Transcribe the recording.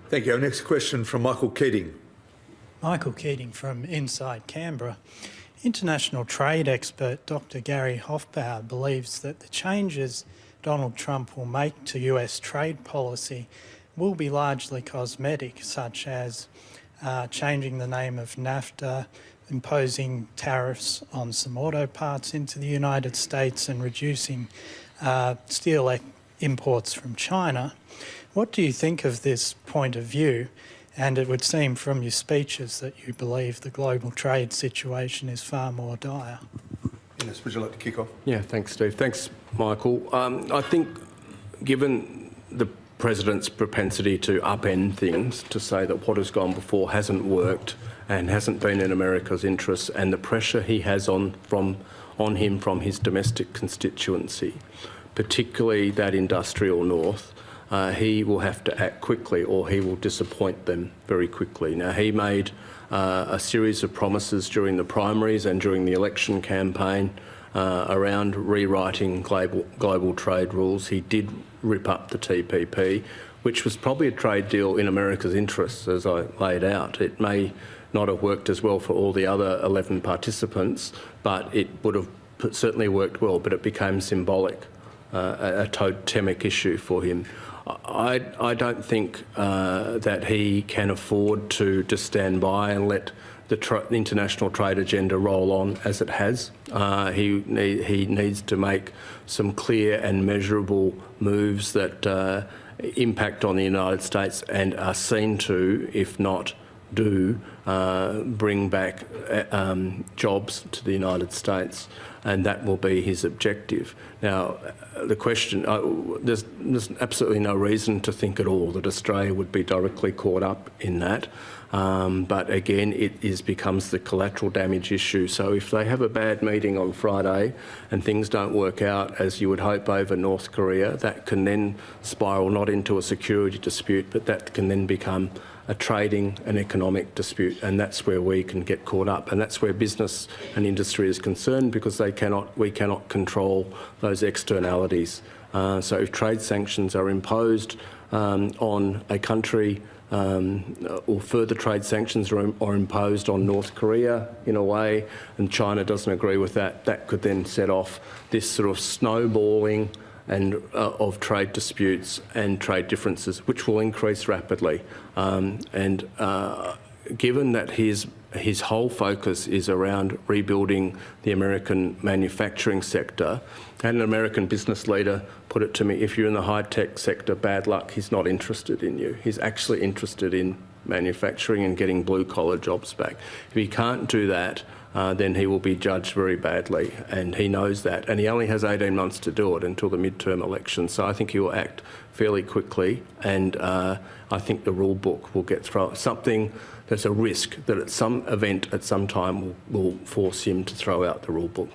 Thank you. Our next question from Michael Keating. Michael Keating from inside Canberra. International trade expert Dr. Gary Hofbauer believes that the changes Donald Trump will make to US trade policy will be largely cosmetic, such as changing the name of NAFTA, imposing tariffs on some auto parts into the United States and reducing steel imports from China. What do you think of this point of view? And it would seem from your speeches that you believe the global trade situation is far more dire. Yes, would you like to kick off? Yeah, thanks, Steve. Thanks, Michael. I think given the President's propensity to upend things, to say that what has gone before hasn't worked and hasn't been in America's interests, and the pressure he has on him from his domestic constituency, particularly that industrial north, he will have to act quickly or he will disappoint them very quickly. Now, he made a series of promises during the primaries and during the election campaign around rewriting global trade rules. He did rip up the TPP, which was probably a trade deal in America's interests, as I laid out. It may not have worked as well for all the other 11 participants, but it would have certainly worked well, but it became symbolic, a totemic issue for him. I don't think that he can afford to just stand by and let the international trade agenda roll on as it has. He needs to make some clear and measurable moves that impact on the United States and are seen to, if not do, bring back jobs to the United States, and that will be his objective. Now, the question, there's absolutely no reason to think at all that Australia would be directly caught up in that. But again, it becomes the collateral damage issue. So if they have a bad meeting on Friday and things don't work out as you would hope over North Korea, that can then spiral not into a security dispute, but that can then become a trading and economic dispute, and that's where we can get caught up, and that's where business and industry is concerned, because we cannot control those externalities. So if trade sanctions are imposed on a country, or further trade sanctions are imposed on North Korea in a way, and China doesn't agree with that, that could then set off this sort of snowballing and of trade disputes and trade differences, which will increase rapidly. Given that his whole focus is around rebuilding the American manufacturing sector, and an American business leader put it to me, if you're in the high-tech sector, bad luck, he's not interested in you. He's actually interested in manufacturing and getting blue-collar jobs back. If he can't do that, then he will be judged very badly, and he knows that. And he only has 18 months to do it until the midterm election. So I think he will act fairly quickly, and I think the rule book will get thrown. Something there's a risk that at some event at some time will force him to throw out the rule book.